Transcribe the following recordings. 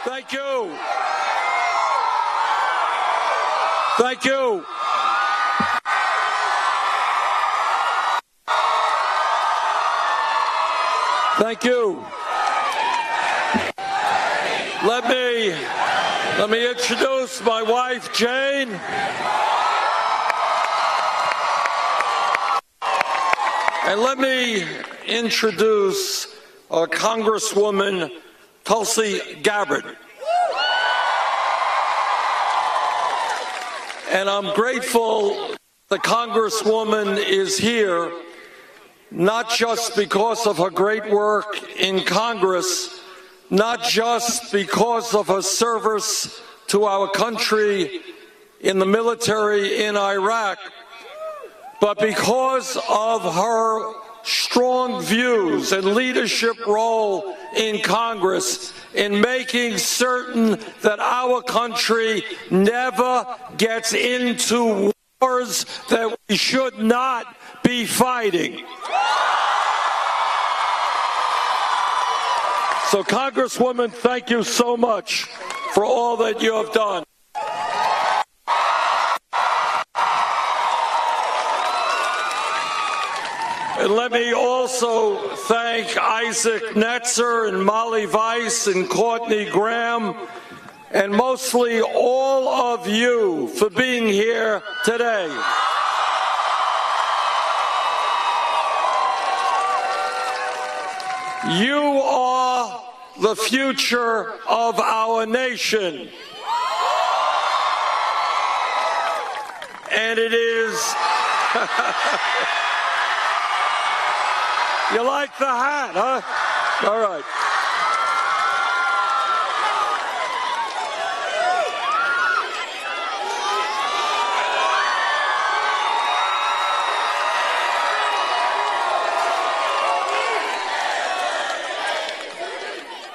Thank you. Thank you. Thank you. Let me introduce my wife, Jane. And let me introduce Congresswoman Tulsi Gabbard. And I'm grateful the Congresswoman is here, not just because of her great work in Congress, not just because of her service to our country in the military in Iraq, but because of her strong views and leadership role in Congress in making certain that our country never gets into wars that we should not be fighting. So, Congresswoman, thank you so much for all that you have done. And let me also thank Isaac Netzer and Molly Weiss and Courtney Graham, and mostly all of you for being here today. You are the future of our nation. And it is... You like the hat, huh? All right.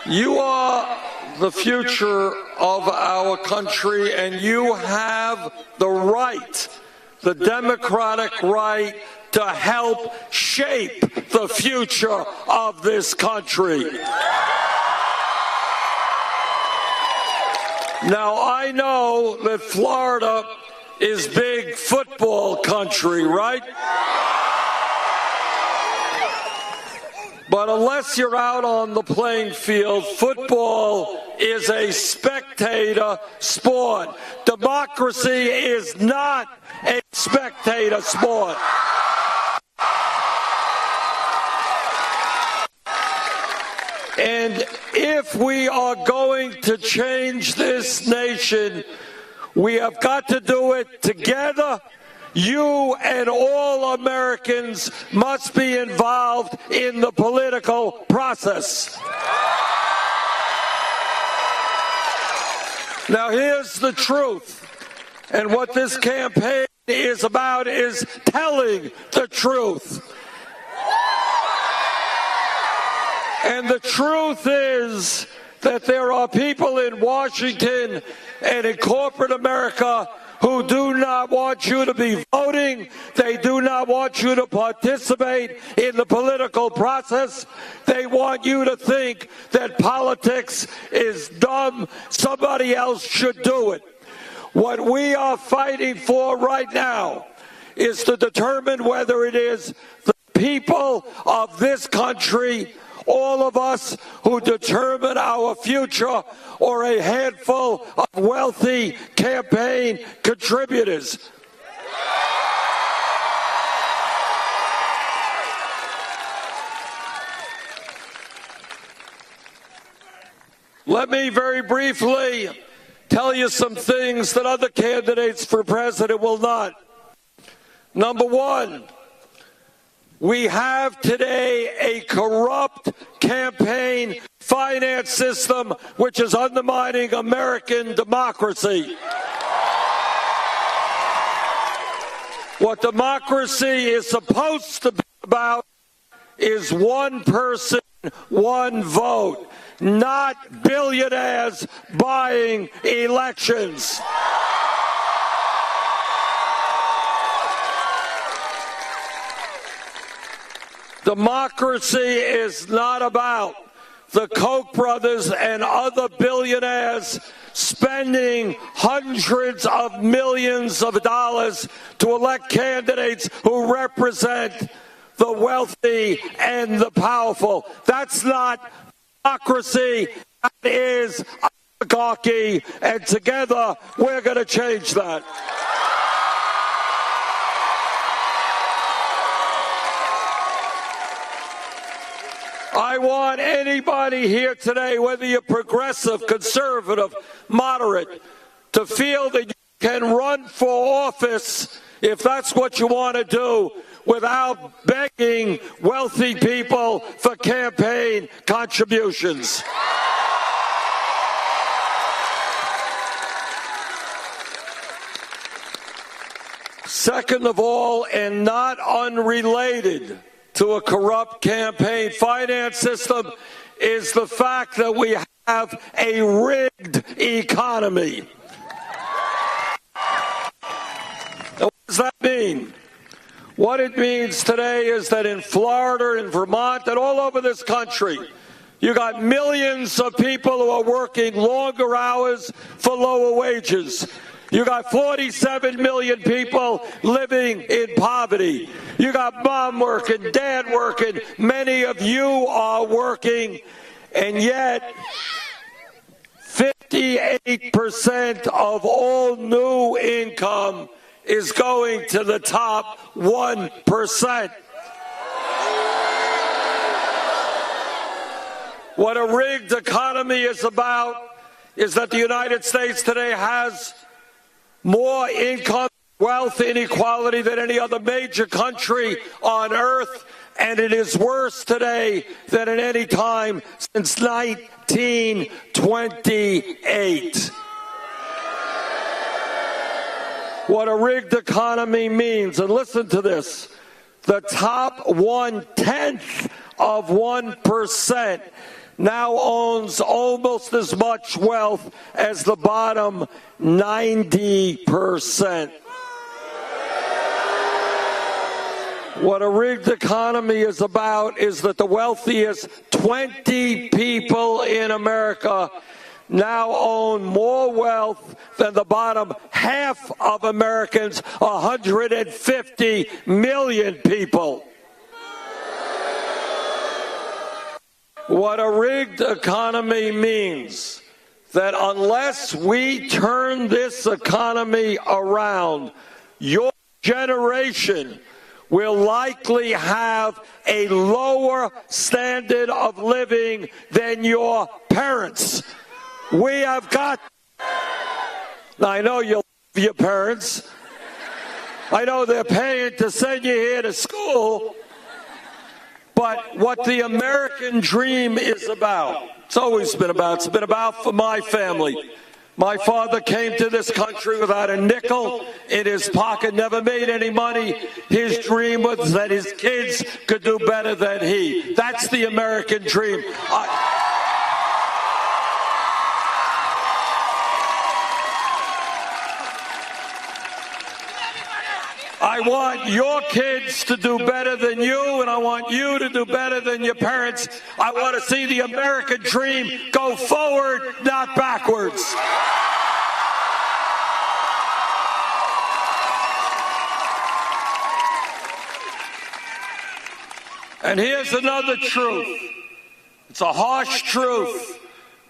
You are the future of our country, and you have the right, the democratic right, to help shape the future of this country. Now, I know that Florida is big football country, right? But unless you're out on the playing field, football is a spectator sport. Democracy is not a spectator sport. And if we are going to change this nation, we have got to do it together. You and all Americans must be involved in the political process. Now, here's the truth. And what this campaign is about is telling the truth. And the truth is that there are people in Washington and in corporate America who do not want you to be voting. They do not want you to participate in the political process. They want you to think that politics is dumb. Somebody else should do it. What we are fighting for right now is to determine whether it is the people of this country, all of us who determine our future, or a handful of wealthy campaign contributors. Let me very briefly tell you some things that other candidates for president will not. Number one, we have today a corrupt campaign finance system which is undermining American democracy. What democracy is supposed to be about is one person, one vote, not billionaires buying elections. Democracy is not about the Koch brothers and other billionaires spending hundreds of millions of dollars to elect candidates who represent the wealthy and the powerful. That's not democracy. That is oligarchy. And together, we're going to change that. I want anybody here today, whether you're progressive, conservative, moderate, to feel that you can run for office, if that's what you want to do, without begging wealthy people for campaign contributions. Second of all, and not unrelated to a corrupt campaign finance system, is the fact that we have a rigged economy. Now, what does that mean? What it means today is that in Florida, in Vermont, and all over this country, you got millions of people who are working longer hours for lower wages. You got 47 million people living in poverty. You got mom working, dad working, many of you are working, and yet 58% of all new income is going to the top 1%. What a rigged economy is about is that the United States today has more income, wealth inequality than any other major country on earth, and it is worse today than at any time since 1928. What a rigged economy means, and listen to this, the top 1/10 of 1% now owns almost as much wealth as the bottom 90%. What a rigged economy is about is that the wealthiest 20 people in America now own more wealth than the bottom half of Americans, 150 million people. What a rigged economy means that unless we turn this economy around, your generation will likely have a lower standard of living than your parents. We have got... Now, I know you love your parents. I know they're paying to send you here to school. But what the American dream is about, it's always been about, it's been about for my family. My father came to this country without a nickel in his pocket, never made any money. His dream was that his kids could do better than he. That's the American dream. I want your kids to do better than you, and I want you to do better than your parents. I want to see the American dream go forward, not backwards. And here's another truth. It's a harsh truth.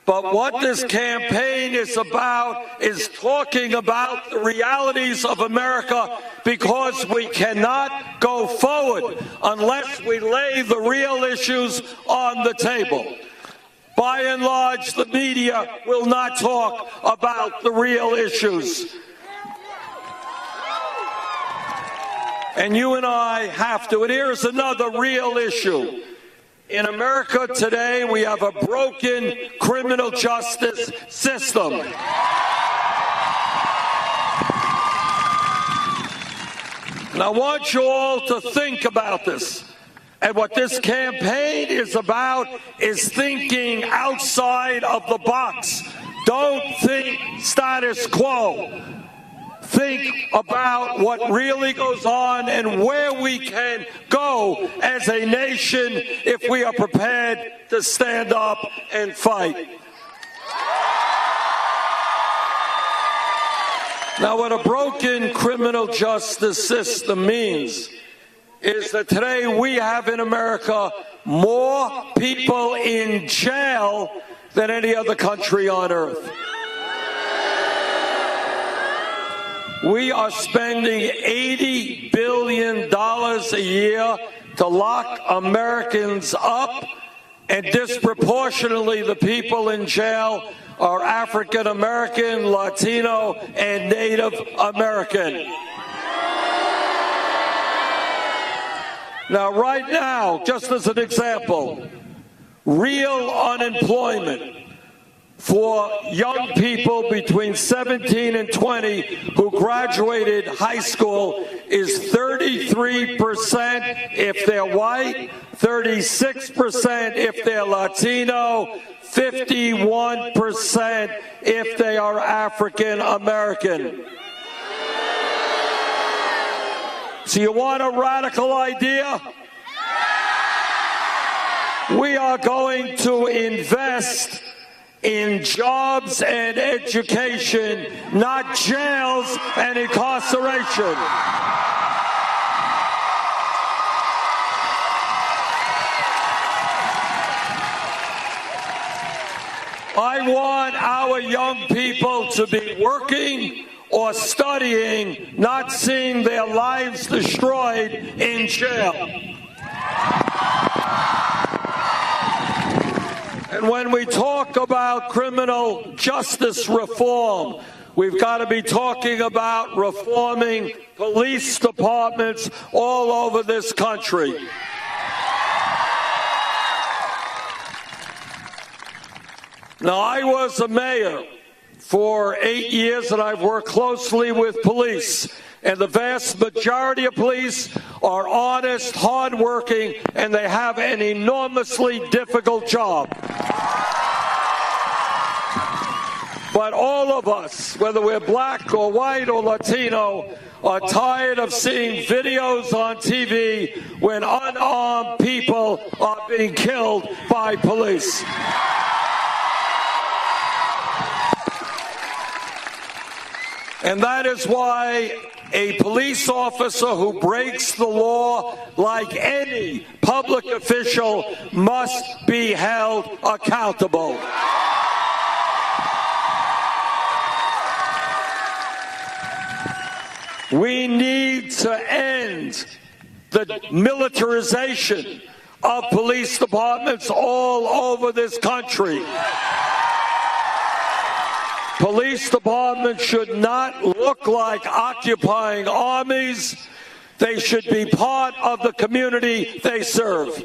But what this campaign is about is talking about the realities of America, because we cannot go forward unless we lay the real issues on the table. By and large, the media will not talk about the real issues. And you and I have to. And here's another real issue. In America today, we have a broken criminal justice system. And I want you all to think about this. And what this campaign is about is thinking outside of the box. Don't think status quo. think about what really goes on and where we can go as a nation if we are prepared to stand up and fight. Now, what a broken criminal justice system means is that today we have in America more people in jail than any other country on earth. We are spending $80 billion a year to lock Americans up, and disproportionately the people in jail are African American, Latino, and Native American. Now, right now, just as an example, real unemployment for young people between 17 and 20 who graduated high school is 33% if they're white, 36% if they're Latino, 51% if they are African American. So you want a radical idea? We are going to invest in jobs and education, not jails and incarceration. I want our young people to be working or studying, not seeing their lives destroyed in jail. And when we talk about criminal justice reform, we've got to be talking about reforming police departments all over this country. Now, I was a mayor for 8 years, and I've worked closely with police. And the vast majority of police are honest, hardworking, and they have an enormously difficult job. But all of us, whether we're black or white or Latino, are tired of seeing videos on TV when unarmed people are being killed by police. And that is why a police officer who breaks the law, like any public official, must be held accountable. We need to end the militarization of police departments all over this country. Police departments should not look like occupying armies. They should be part of the community they serve.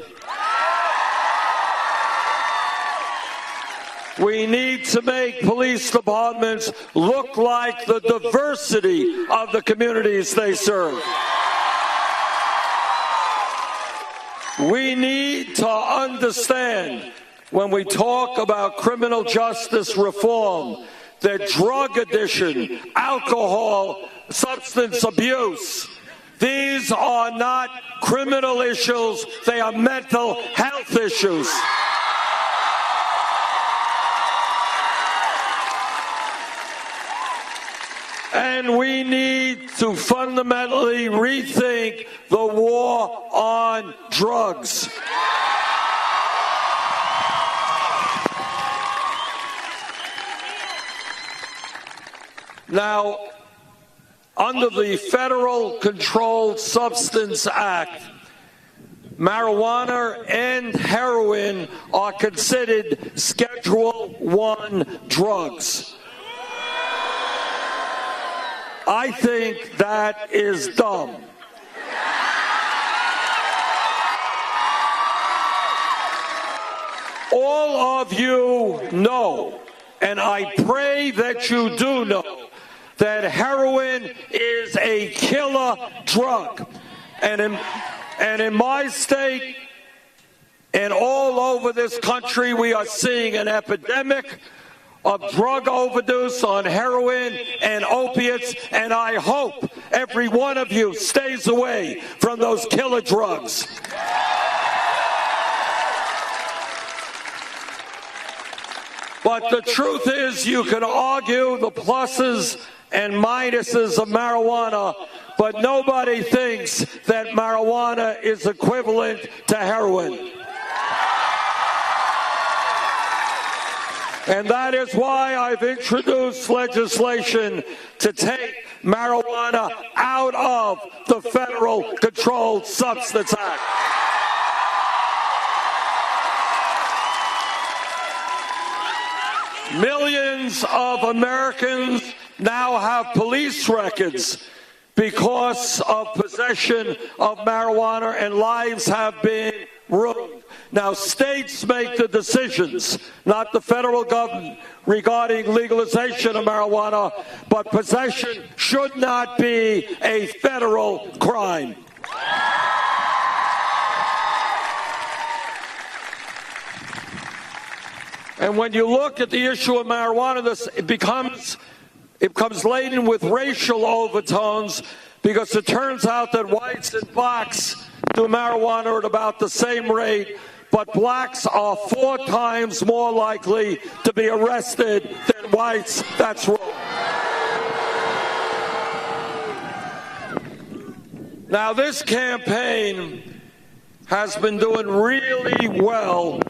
We need to make police departments look like the diversity of the communities they serve. We need to understand, when we talk about criminal justice reform, that drug addiction, alcohol, substance abuse, these are not criminal issues, they are mental health issues. And we need to fundamentally rethink the war on drugs. Now, under the Federal Controlled Substance Act, marijuana and heroin are considered Schedule I drugs. I think that is dumb. All of you know, and I pray that you do know, that heroin is a killer drug. And in my state and all over this country, we are seeing an epidemic of drug overdose on heroin and opiates, and I hope every one of you stays away from those killer drugs. But the truth is, you can argue the pluses and minuses of marijuana, but nobody thinks that marijuana is equivalent to heroin. And that is why I've introduced legislation to take marijuana out of the Federal Controlled Substance Act. Millions of Americans now have police records because of possession of marijuana, and lives have been ruined. Now, states make the decisions, not the federal government, regarding legalization of marijuana, but possession should not be a federal crime. And when you look at the issue of marijuana, it becomes laden with racial overtones, because it turns out that whites and blacks do marijuana at about the same rate, but blacks are 4 times more likely to be arrested than whites. That's wrong. Now, this campaign has been doing really well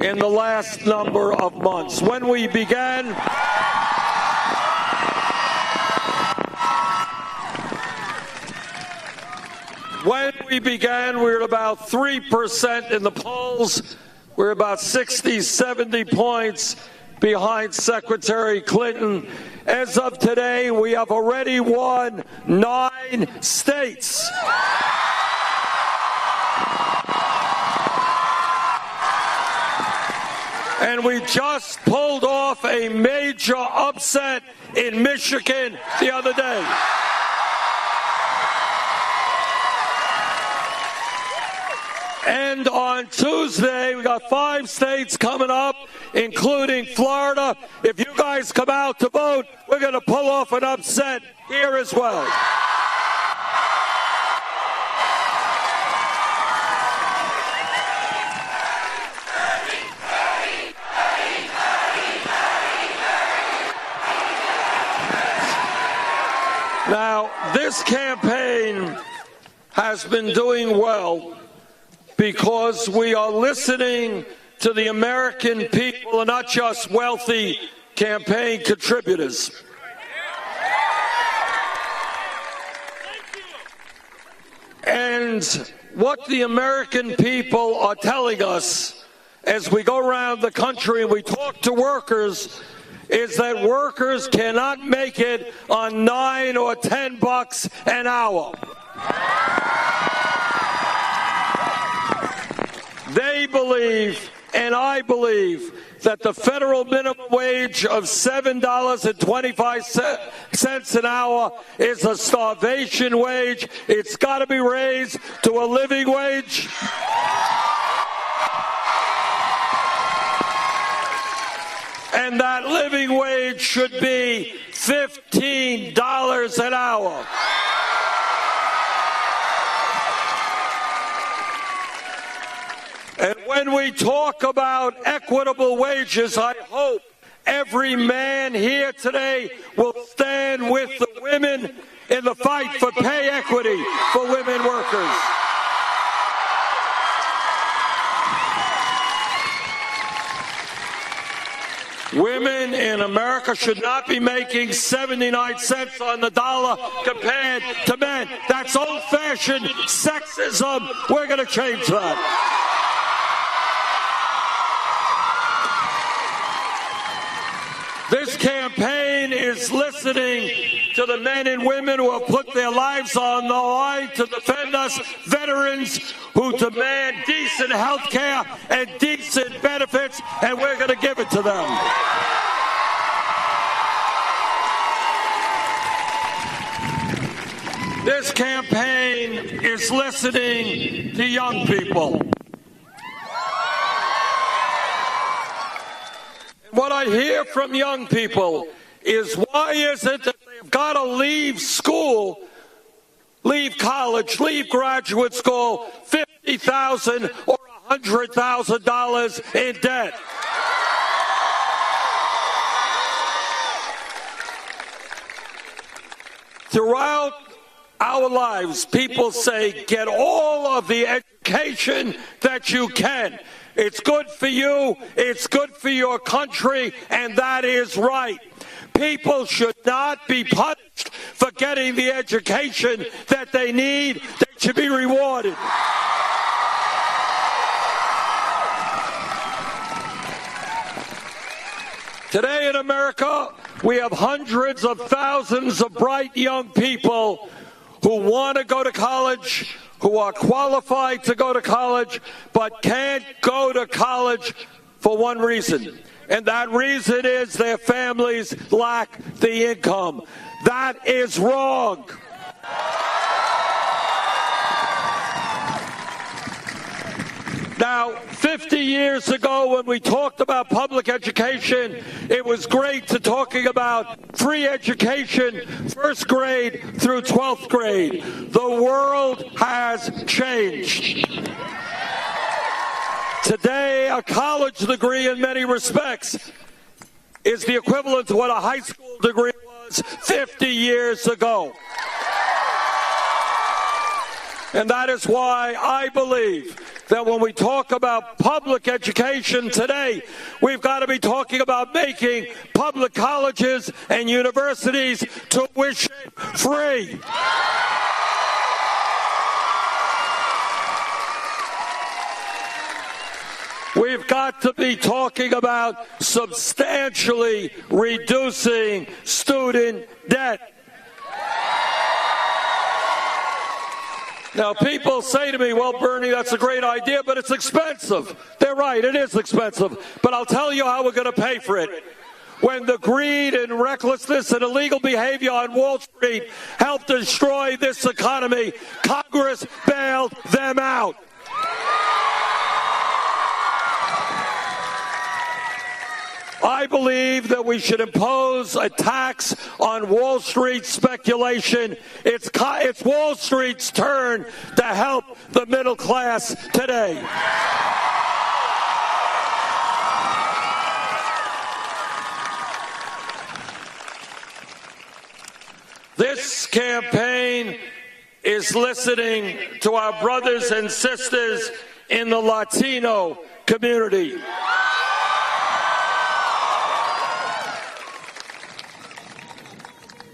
in the last number of months. When we began, we were at about 3% in the polls. We're about 60, 70 points behind Secretary Clinton. As of today, we have already won 9 states. And we just pulled off a major upset in Michigan the other day. And on Tuesday, we got 5 states coming up, including Florida. If you guys come out to vote, we're going to pull off an upset here as well. Now, this campaign has been doing well because we are listening to the American people and not just wealthy campaign contributors. And what the American people are telling us as we go around the country and we talk to workers is that workers cannot make it on $9 or $10 an hour. They believe, and I believe, that the federal minimum wage of $7.25 an hour is a starvation wage. It's got to be raised to a living wage. And that living wage should be $15 an hour. And when we talk about equitable wages, I hope every man here today will stand with the women in the fight for pay equity for women workers. Women in America should not be making 79 cents on the dollar compared to men. That's old-fashioned sexism. We're going to change that. This campaign is listening to the men and women who have put their lives on the line to defend us, veterans who demand decent health care and decent benefits, and we're going to give it to them. This campaign is listening to young people. What I hear from young people is, why is it that they've got to leave school, leave college, leave graduate school, $50,000 or $100,000 in debt? Throughout our lives, people say, get all of the education that you can. It's good for you, it's good for your country, and that is right. People should not be punished for getting the education that they need. They should be rewarded. Today in America, we have hundreds of thousands of bright young people who want to go to college, who are qualified to go to college, but can't go to college for one reason. And that reason is their families lack the income. That is wrong. Now, 50 years ago, when we talked about public education, it was great to talking about free education, first grade through 12th grade. The world has changed. Today, a college degree in many respects is the equivalent to what a high school degree was 50 years ago. And that is why I believe that when we talk about public education today, we've got to be talking about making public colleges and universities tuition free. We've got to be talking about substantially reducing student debt. Now, people say to me, well, Bernie, that's a great idea, but it's expensive. They're right, it is expensive. But I'll tell you how we're going to pay for it. When the greed and recklessness and illegal behavior on Wall Street helped destroy this economy, Congress bailed them out. I believe that we should impose a tax on Wall Street speculation. It's Wall Street's turn to help the middle class today. This campaign is listening to our brothers and sisters in the Latino community.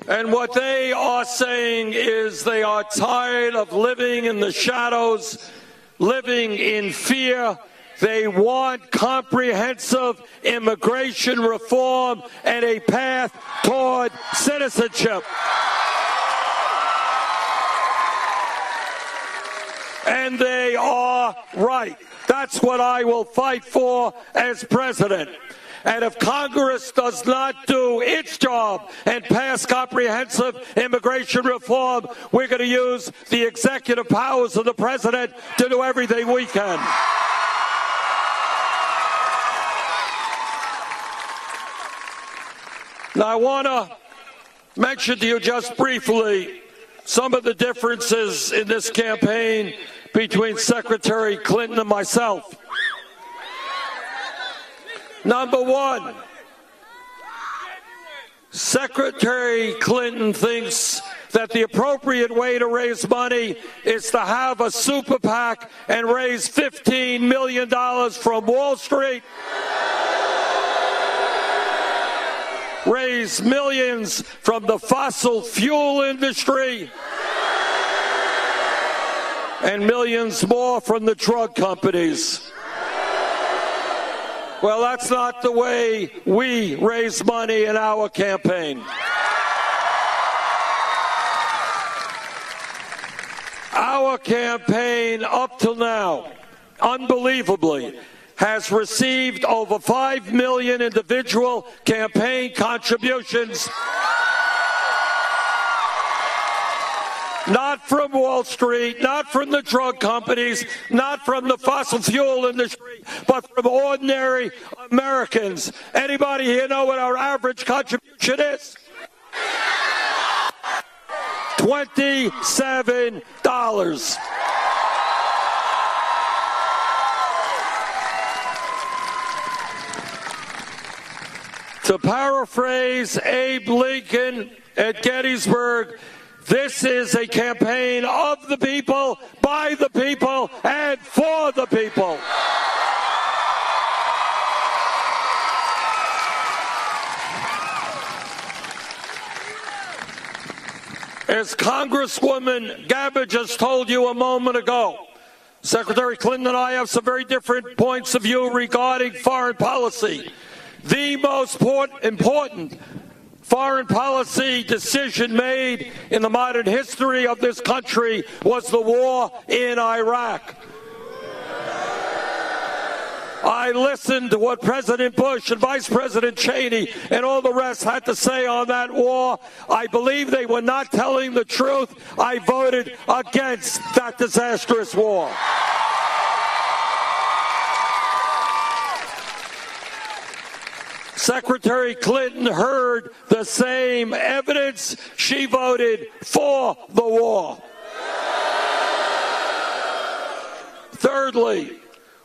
And what they are saying is they are tired of living in the shadows, living in fear. They want comprehensive immigration reform and a path toward citizenship. And they are right. That's what I will fight for as president. And if Congress does not do its job and pass comprehensive immigration reform, we're going to use the executive powers of the president to do everything we can. Now, I want to mention to you just briefly some of the differences in this campaign between Secretary Clinton and myself. Number one, Secretary Clinton thinks that the appropriate way to raise money is to have a super PAC and raise $15 million from Wall Street, raise millions from the fossil fuel industry, and millions more from the drug companies. Well, that's not the way we raise money in our campaign. Our campaign, up till now, unbelievably, has received over 5 million individual campaign contributions Not from Wall Street, not from the drug companies, not from the fossil fuel industry, but from ordinary Americans. Anybody here know what our average contribution is? $27. To paraphrase Abe Lincoln at Gettysburg, this is a campaign of the people, by the people, and for the people. As Congresswoman Gabbard just told you a moment ago, Secretary Clinton and I have some very different points of view regarding foreign policy. The most important foreign policy decision made in the modern history of this country was the war in Iraq. I listened to what President Bush and Vice President Cheney and all the rest had to say on that war. I believe they were not telling the truth. I voted against that disastrous war. Secretary Clinton heard the same evidence. She voted for the war. Thirdly,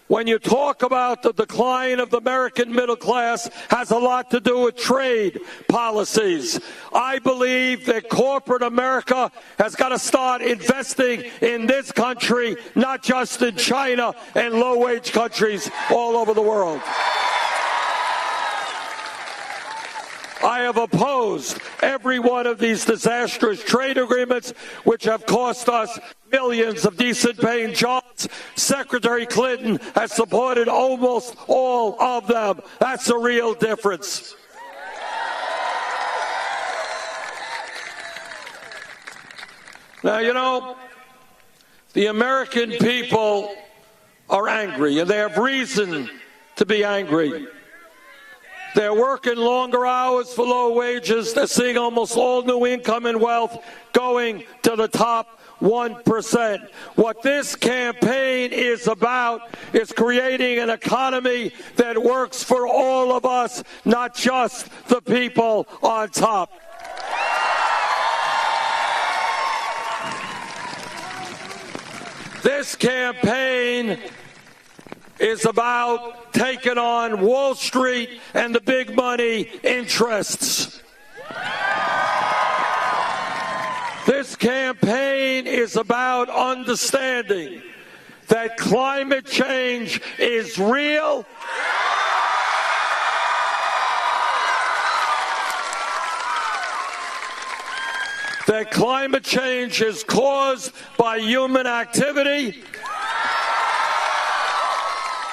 when you talk about the decline of the American middle class, has a lot to do with trade policies. I believe that corporate America has got to start investing in this country, not just in China and low-wage countries all over the world. I have opposed every one of these disastrous trade agreements, which have cost us millions of decent-paying jobs. Secretary Clinton has supported almost all of them. That's a real difference. Now, you know, the American people are angry, and they have reason to be angry. They're working longer hours for low wages. They're seeing almost all new income and wealth going to the top 1%. What this campaign is about is creating an economy that works for all of us, not just the people on top. This campaign is about taking on Wall Street and the big money interests. This campaign is about understanding that climate change is real. That climate change is caused by human activity.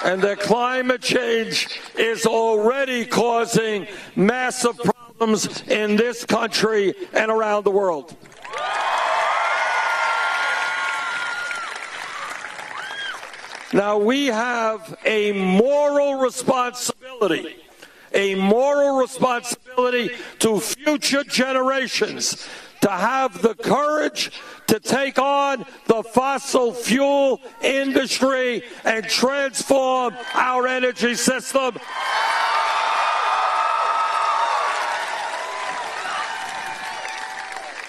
And that climate change is already causing massive problems in this country and around the world. Now, we have a moral responsibility to future generations to have the courage to take on the fossil fuel industry and transform our energy system.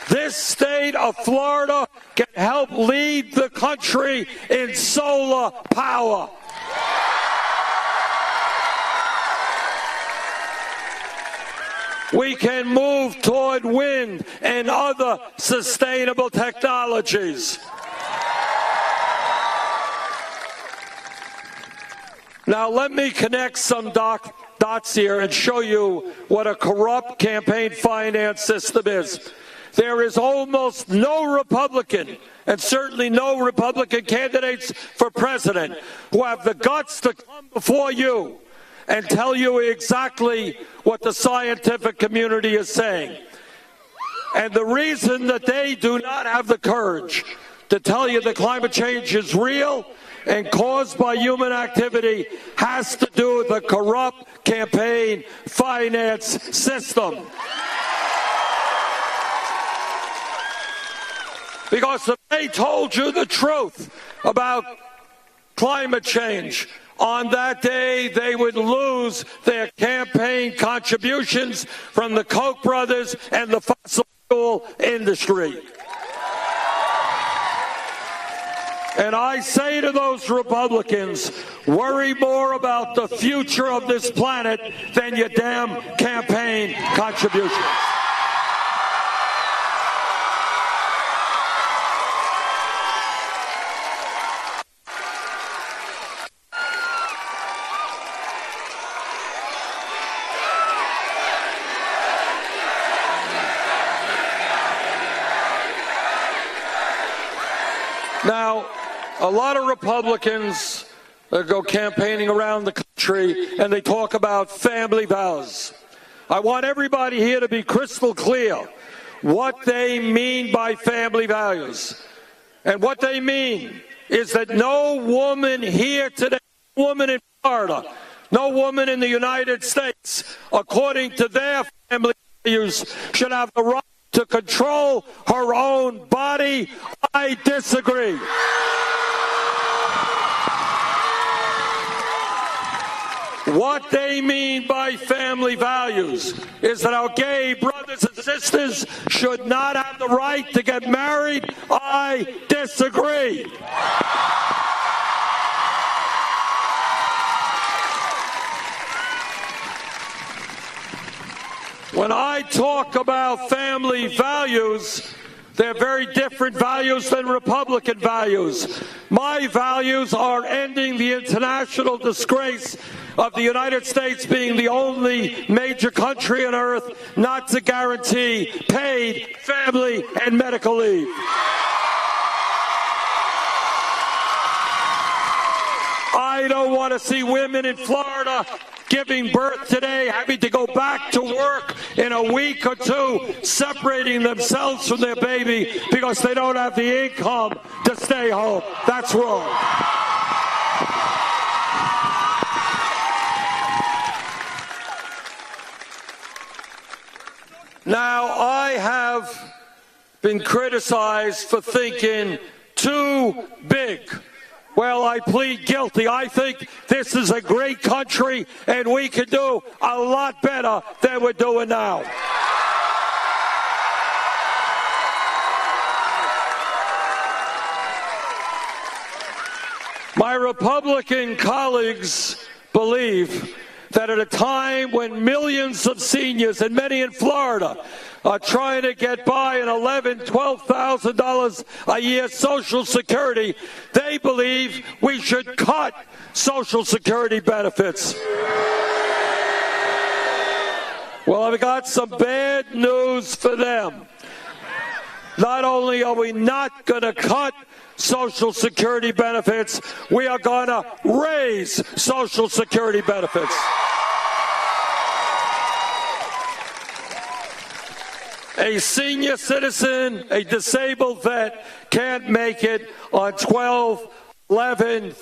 This state of Florida can help lead the country in solar power. We can move toward wind and other sustainable technologies. Now, let me connect some dots here and show you what a corrupt campaign finance system is. There is almost no Republican, and certainly no Republican candidates for president, who have the guts to come before you and tell you exactly what the scientific community is saying. And the reason that they do not have the courage to tell you that climate change is real and caused by human activity has to do with the corrupt campaign finance system. Because if they told you the truth about climate change, on that day they would lose their campaign contributions from the Koch brothers and the fossil fuel industry. And I say to those Republicans, worry more about the future of this planet than your damn campaign contributions. Now, a lot of Republicans go campaigning around the country and they talk about family vows. I want everybody here to be crystal clear what they mean by family values. And what they mean is that no woman here today, no woman in Florida, no woman in the United States, according to their family values, should have the right to control her own body. I disagree. What they mean by family values is that our gay brothers and sisters should not have the right to get married. I disagree. When I talk about family values, they're very different values than Republican values. My values are ending the international disgrace of the United States being the only major country on earth not to guarantee paid family and medical leave. I don't want to see women in Florida giving birth today, having to go back to work in a week or two, separating themselves from their baby because they don't have the income to stay home. That's wrong. Now, I have been criticized for thinking too big. Well, I plead guilty. I think this is a great country, and we can do a lot better than we're doing now. My Republican colleagues believe that at a time when millions of seniors, and many in Florida, are trying to get by an $11,000, $12,000 a year Social Security, they believe we should cut Social Security benefits. Well, I've got some bad news for them. Not only are we not going to cut Social Security benefits, we are going to raise Social Security benefits. A senior citizen, a disabled vet, can't make it on $12,000, $11,000,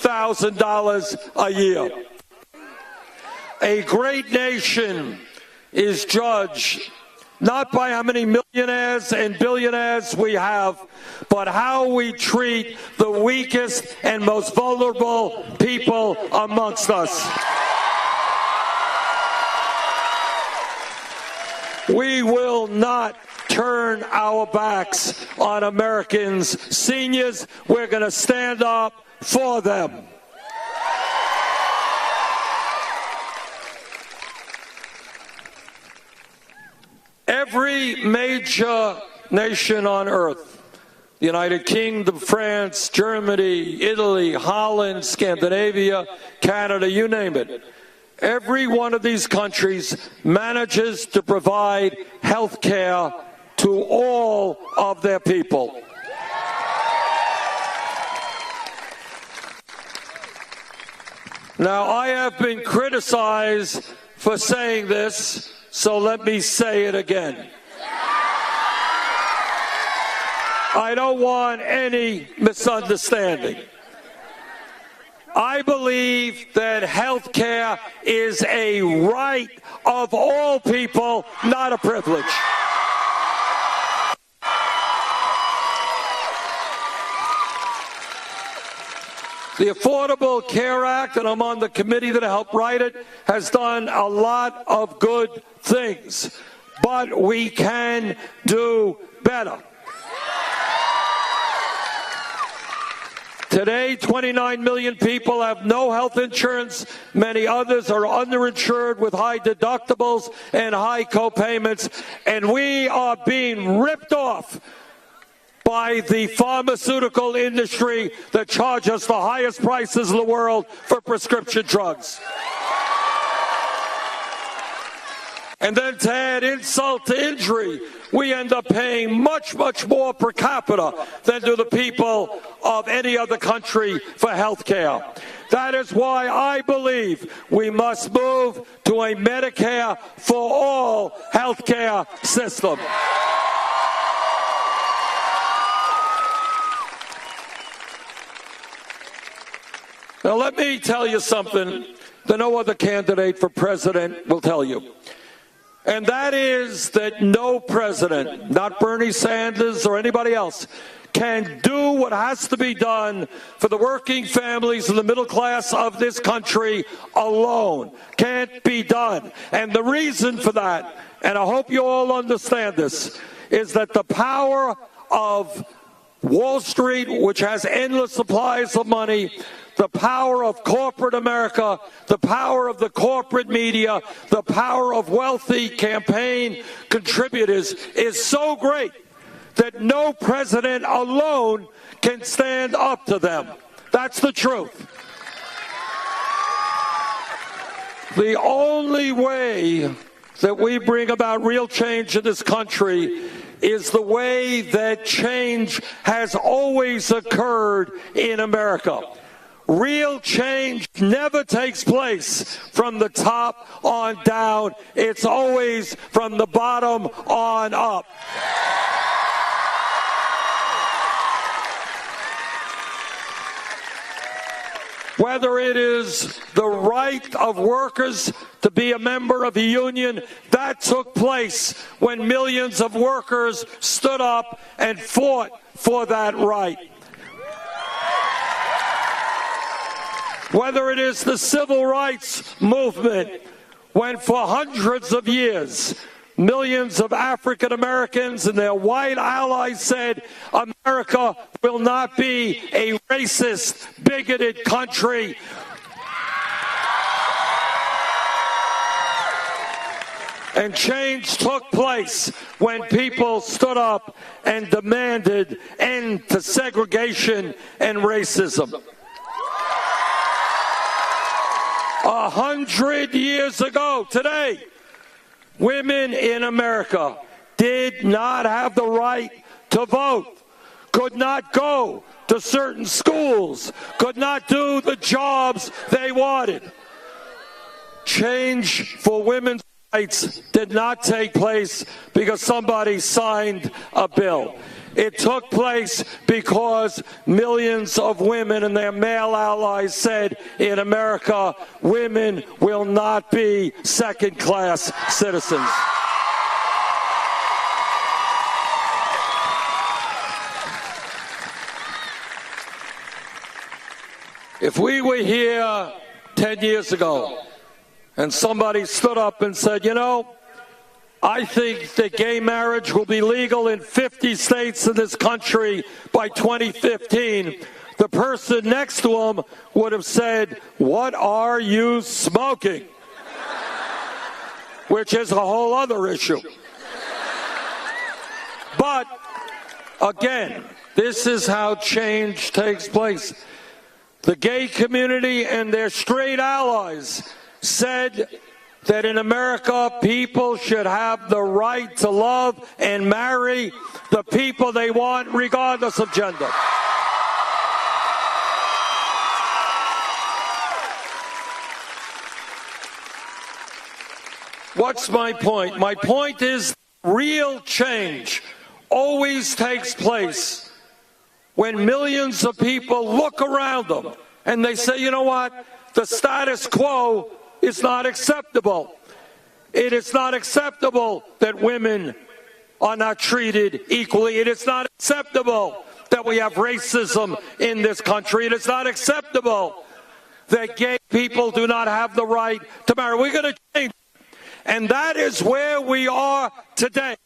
$13,000 a year. A great nation is judged not by how many millionaires and billionaires we have, but how we treat the weakest and most vulnerable people amongst us. We will not turn our backs on Americans' seniors. We're going to stand up for them. Every major nation on earth, the United Kingdom, France, Germany, Italy, Holland, Scandinavia, Canada, you name it, every one of these countries manages to provide health care to all of their people. Now, I have been criticized for saying this, so let me say it again. I don't want any misunderstanding. I believe that health care is a right of all people, not a privilege. The Affordable Care Act, and I'm on the committee that helped write it, has done a lot of good things, but we can do better. Today, 29 million people have no health insurance. Many others are underinsured with high deductibles and high co-payments, and we are being ripped off by the pharmaceutical industry that charge us the highest prices in the world for prescription drugs. And then to add insult to injury, we end up paying much, much more per capita than do the people of any other country for health care. That is why I believe we must move to a Medicare for all health care system. Now, let me tell you something that no other candidate for president will tell you. And that is that no president, not Bernie Sanders or anybody else, can do what has to be done for the working families and the middle class of this country alone. Can't be done. And the reason for that, and I hope you all understand this, is that the power of Wall Street, which has endless supplies of money, the power of corporate America, the power of the corporate media, the power of wealthy campaign contributors is so great that no president alone can stand up to them. That's the truth. The only way that we bring about real change in this country is the way that change has always occurred in America. Real change never takes place from the top on down. It's always from the bottom on up. Whether it is the right of workers to be a member of a union, that took place when millions of workers stood up and fought for that right. Whether it is the civil rights movement, when for hundreds of years, millions of African Americans and their white allies said, America will not be a racist, bigoted country. And change took place when people stood up and demanded end to segregation and racism. 100 years ago today, women in America did not have the right to vote, could not go to certain schools, could not do the jobs they wanted. Change for women's rights did not take place because somebody signed a bill. It took place because millions of women and their male allies said, in America, women will not be second-class citizens. If we were here 10 years ago and somebody stood up and said, you know, I think that gay marriage will be legal in 50 states in this country by 2015, the person next to him would have said, what are you smoking? Which is a whole other issue. But, again, this is how change takes place. The gay community and their straight allies said that in America, people should have the right to love and marry the people they want, regardless of gender. What's my point? My point is real change always takes place when millions of people look around them and they say, you know what, the status quo is not acceptable. It is not acceptable that women are not treated equally. It is not acceptable that we have racism in this country. It is not acceptable that gay people do not have the right to marry. We're going to change it. And that is where we are today.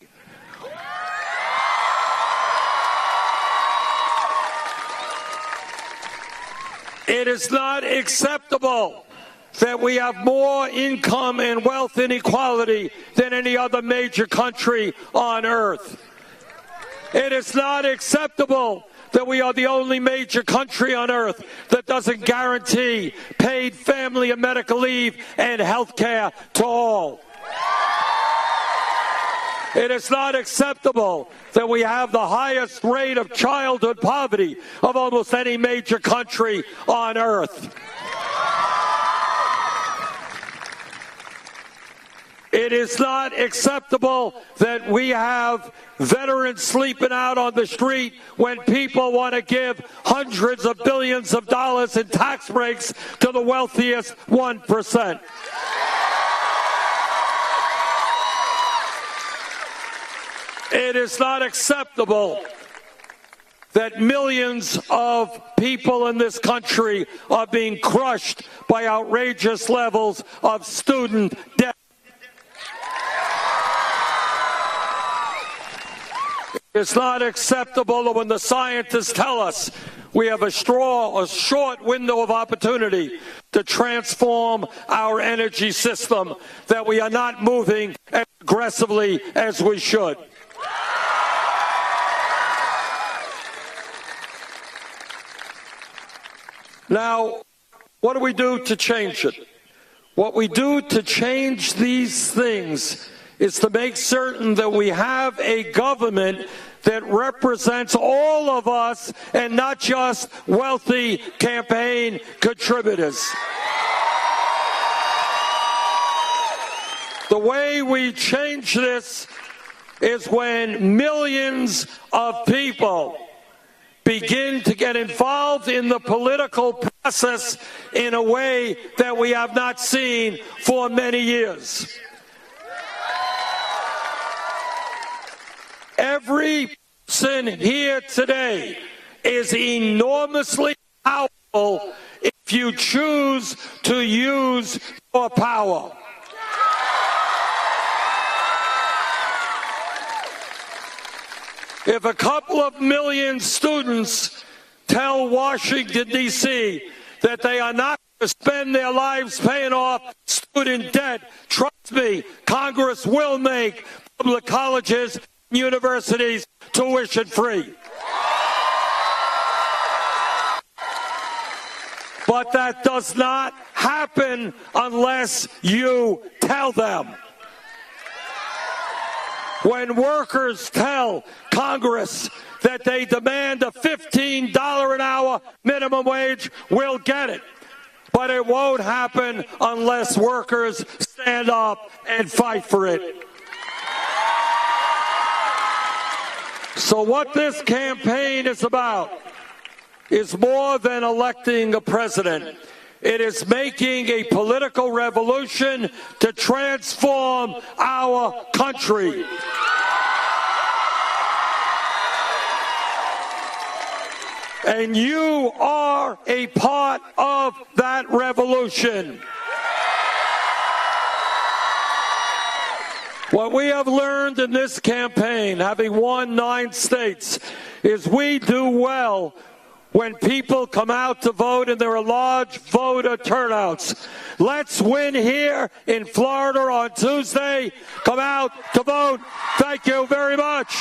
It is not acceptable that we have more income and wealth inequality than any other major country on earth. It is not acceptable that we are the only major country on earth that doesn't guarantee paid family and medical leave and health care to all. It is not acceptable that we have the highest rate of childhood poverty of almost any major country on earth. It is not acceptable that we have veterans sleeping out on the street when people want to give hundreds of billions of dollars in tax breaks to the wealthiest 1%. It is not acceptable that millions of people in this country are being crushed by outrageous levels of student debt. It's not acceptable that when the scientists tell us we have a short window of opportunity to transform our energy system, that we are not moving as aggressively as we should. Now, what do we do to change it? What we do to change these things is to make certain that we have a government that represents all of us and not just wealthy campaign contributors. The way we change this is when millions of people begin to get involved in the political process in a way that we have not seen for many years. Every person here today is enormously powerful if you choose to use your power. If a couple of million students tell Washington, D.C. that they are not going to spend their lives paying off student debt, trust me, Congress will make public colleges and universities tuition free. But that does not happen unless you tell them. When workers tell Congress that they demand a $15 an hour minimum wage, we'll get it. But it won't happen unless workers stand up and fight for it. So what this campaign is about is more than electing a president. It is making a political revolution to transform our country. And you are a part of that revolution. What we have learned in this campaign, having won 9 states, is we do well when people come out to vote and there are large voter turnouts. Let's win here in Florida on Tuesday. Come out to vote. Thank you very much.